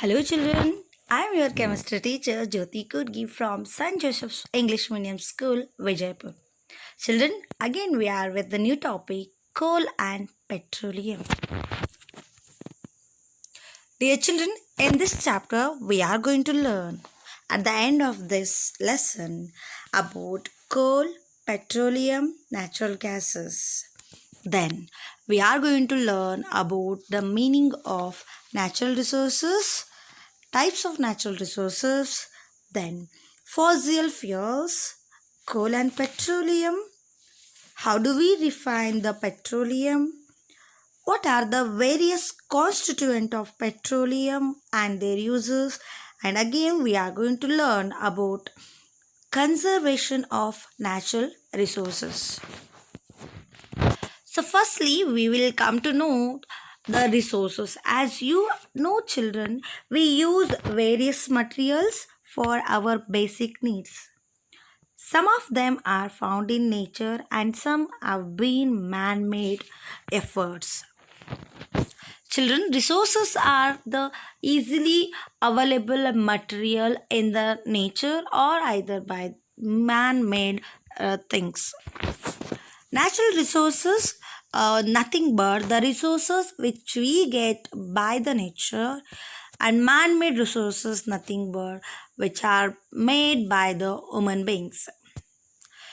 Hello, children. I am your chemistry teacher Jyoti Kurgi from St. Joseph's English Medium School, Vijaypur. Children, again we are with the new topic coal and petroleum. Dear children, in this chapter we are going to learn at the end of this lesson about coal, petroleum, natural gases. Then we are going to learn about the meaning of natural resources, types of natural resources, then fossil fuels, coal and petroleum. How do we refine the petroleum? What are the various constituents of petroleum and their uses? And again, we are going to learn about conservation of natural resources. So, firstly, we will come to know the resources. As you know, children, we use various materials for our basic needs. Some of them are found in nature and some have been man made efforts. Children, resources are the easily available material in the nature or either by man made things. Natural resources, nothing but the resources which we get by the nature, and man-made resources, nothing but which are made by the human beings.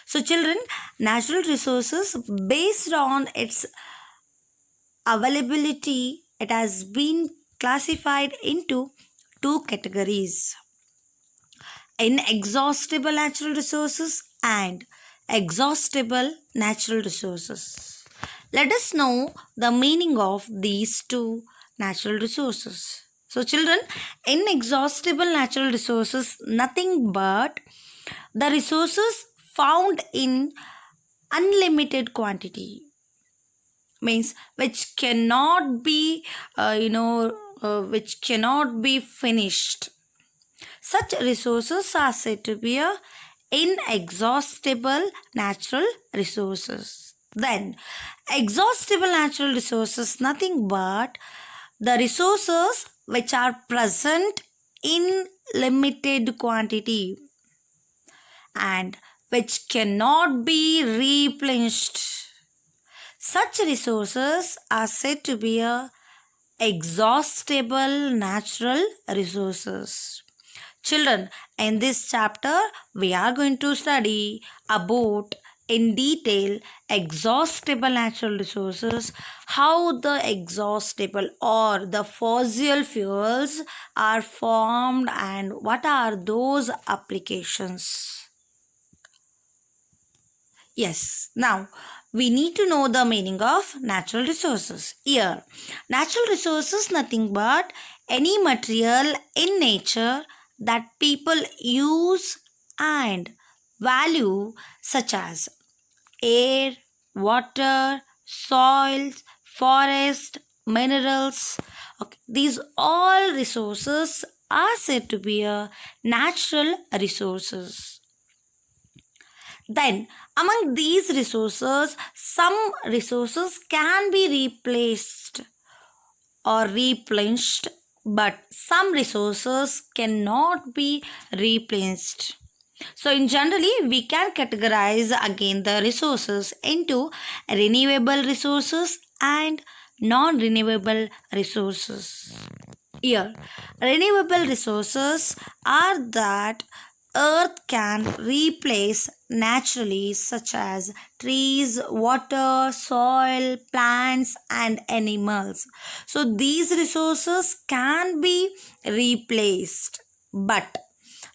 So, children, natural resources based on its availability, it has been classified into two categories: inexhaustible natural resources and exhaustible natural resources. Let us know the meaning of these two natural resources. So, children, inexhaustible natural resources, nothing but the resources found in unlimited quantity, means which cannot be, which cannot be finished. Such resources are said to be inexhaustible natural resources. Then, exhaustible natural resources, nothing but the resources which are present in limited quantity and which cannot be replenished. Such resources are said to be exhaustible natural resources. Children, in this chapter, we are going to study about in detail exhaustible natural resources, how the exhaustible or the fossil fuels are formed and what are those applications. Yes, now we need to know the meaning of natural resources. Here, natural resources nothing but any material in nature that people use and value, such as air, water, soils, forest, minerals. Okay, these all resources are said to be natural resources. Then, among these resources, some resources can be replaced or replenished, but some resources cannot be replenished. So, in generally, we can categorize again the resources into renewable resources and non-renewable resources. Here, renewable resources are that earth can replace naturally, such as trees, water, soil, plants, and animals. So, these resources can be replaced, but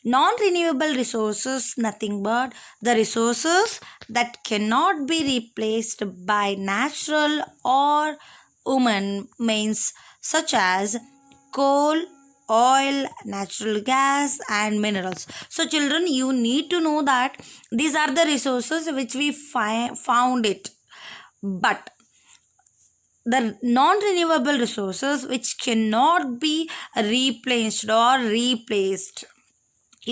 non-renewable resources, nothing but the resources that cannot be replaced by natural or human means, such as coal, oil, natural gas, and minerals. So, children, you need to know that these are the resources which we found it, but the non-renewable resources which cannot be replenished or replaced.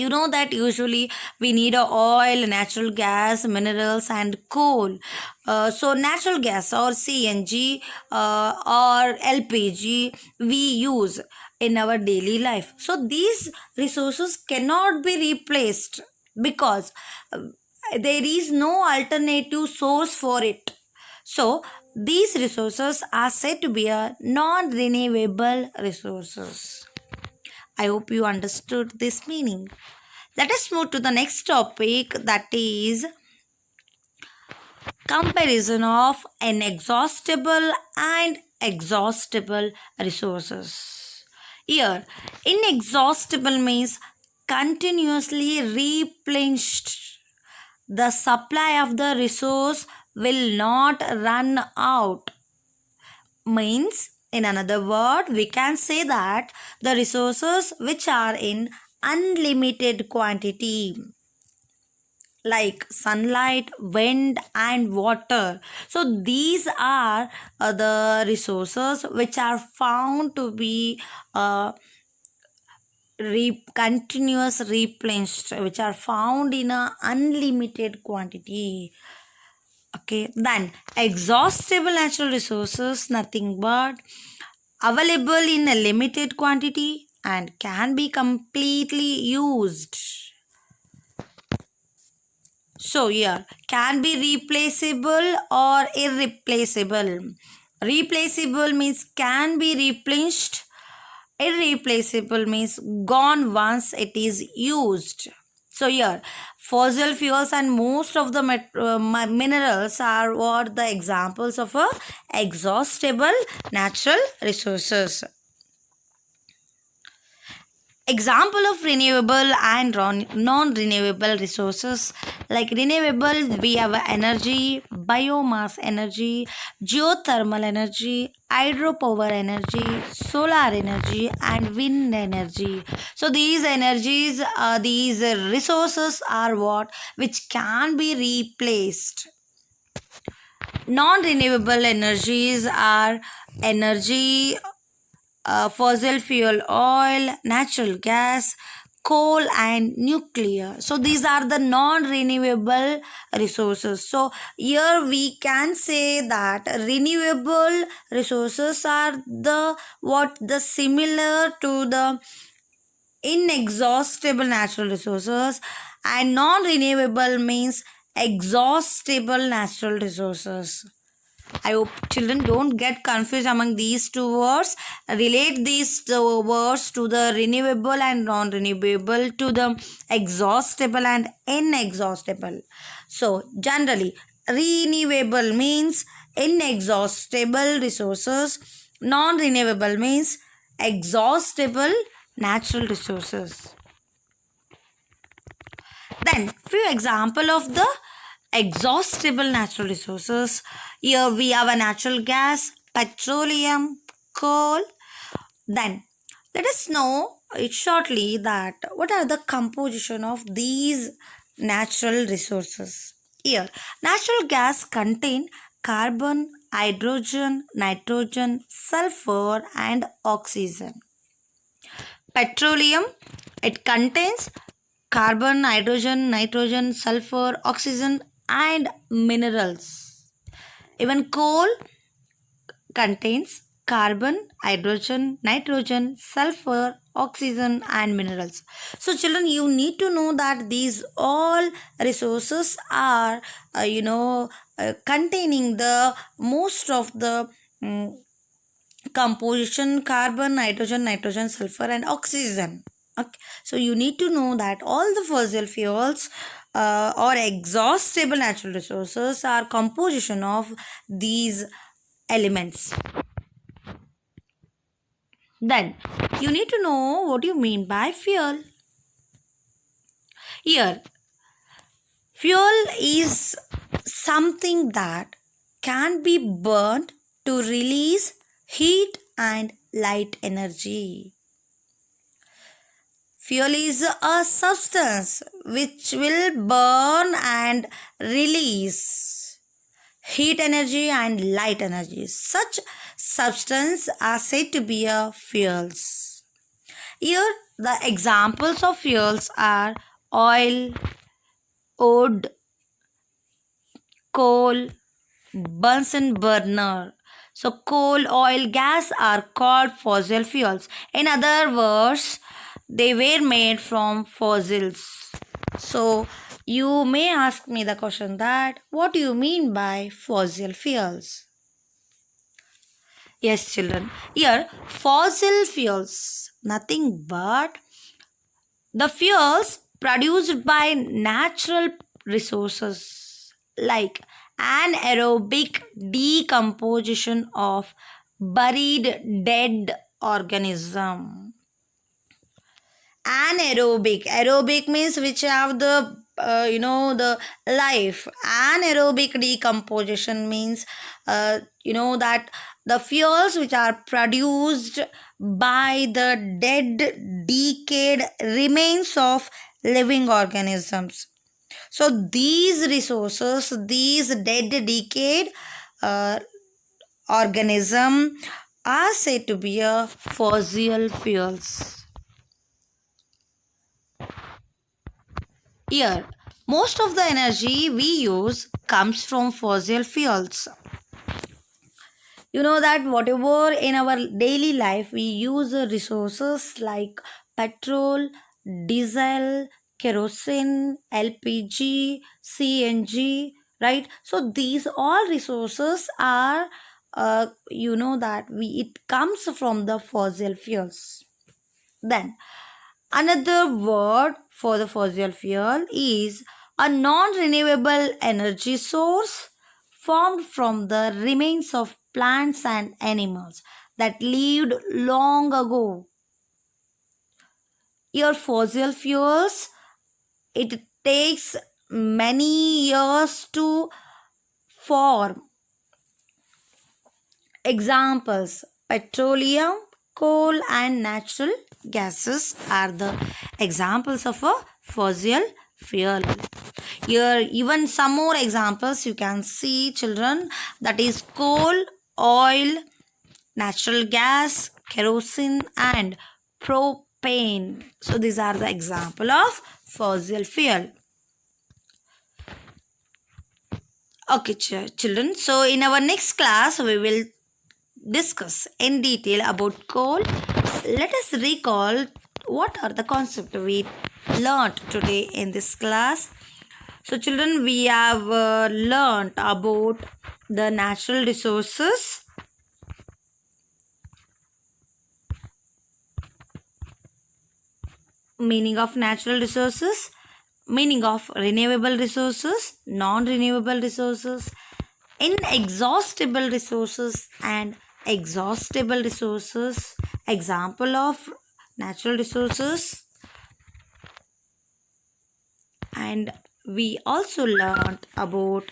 You know that usually we need a oil, natural gas, minerals, and coal. So natural gas or CNG or LPG we use in our daily life. So these resources cannot be replaced because there is no alternative source for it. So these resources are said to be a non-renewable resources. I hope you understood this meaning. Let us move to the next topic, that is comparison of inexhaustible and exhaustible resources. Here, inexhaustible means continuously replenished. The supply of the resource will not run out. Means, in another word, we can say that the resources which are in unlimited quantity, like sunlight, wind, and water. So these are the resources which are found to be continuous replenished, which are found in a unlimited quantity. Okay, then exhaustible natural resources, nothing but available in a limited quantity and can be completely used. So here, can be replaceable or irreplaceable. Replaceable means can be replenished. Irreplaceable means gone once it is used. So here, fossil fuels and most of the minerals are what the examples of a exhaustible natural resources. Example of renewable and non-renewable resources, like renewable we have energy, biomass energy, geothermal energy, hydropower energy, solar energy, and wind energy. So these energies, these resources are what which can be replaced. Non-renewable energies are energy, fossil fuel oil, natural gas, coal, and nuclear. So these are the non-renewable resources. So here we can say that renewable resources are the similar to the inexhaustible natural resources, and non-renewable means exhaustible natural resources. I hope children don't get confused among these two words. Relate these two words to the renewable and non-renewable, to the exhaustible and inexhaustible. So, generally, renewable means inexhaustible resources. Non-renewable means exhaustible natural resources. Then, few example of the exhaustible natural resources. Here we have a natural gas, petroleum, coal. Then let us know it shortly that what are the composition of these natural resources. Here, natural gas contain carbon, hydrogen, nitrogen, sulfur, and oxygen. Petroleum, it contains carbon, hydrogen, nitrogen, sulfur, oxygen, and minerals. Even coal contains carbon, hydrogen, nitrogen, sulfur, oxygen, and minerals. So children, you need to know that these all resources are containing the most of the composition: carbon, hydrogen, nitrogen, sulfur, and oxygen. Okay, so you need to know that all the fossil fuels or exhaustible natural resources are composition of these elements. Then you need to know what you mean by fuel. Here, fuel is something that can be burned to release heat and light energy. Fuel is a substance which will burn and release heat energy and light energy. Such substances are said to be fuels. Here The examples of fuels are oil, wood, coal, Bunsen burner. So, coal, oil, gas are called fossil fuels. In other words, they were made from fossils. So, you may ask me the question that what do you mean by fossil fuels? Yes, children. Here, fossil fuels, nothing but the fuels produced by natural resources like anaerobic decomposition of buried dead organism. Aerobic means which have the the life. Anaerobic decomposition means that the fuels which are produced by the dead decayed remains of living organisms. So these resources, these dead decayed uh, organism are said to be a fossil fuels. Here, most of the energy we use comes from fossil fuels. You know that whatever in our daily life we use resources like petrol, diesel, kerosene, LPG, CNG, right? So these all resources are that we it comes from the fossil fuels. Then another word for the fossil fuel is a non renewable energy source formed from the remains of plants and animals that lived long ago. Your fossil fuels, it takes many years to form. Examples: petroleum, coal, and natural gases are the examples of a fossil fuel. Here, even some more examples you can see, children, that is coal, oil, natural gas, kerosene, and propane. So, these are the example of fossil fuel. Okay, children. So, in our next class, we will discuss in detail about coal. Let us recall what are the concepts we learned today in this class. So, children, we have learned about the natural resources, meaning of natural resources, meaning of renewable resources, non-renewable resources, inexhaustible resources, and exhaustible resources. Example of natural resources. And we also learned about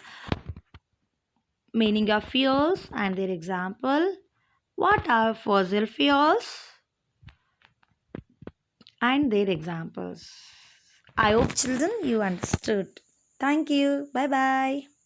meaning of fuels and their example. What are fossil fuels and their examples? I hope children you understood. Thank you. Bye bye.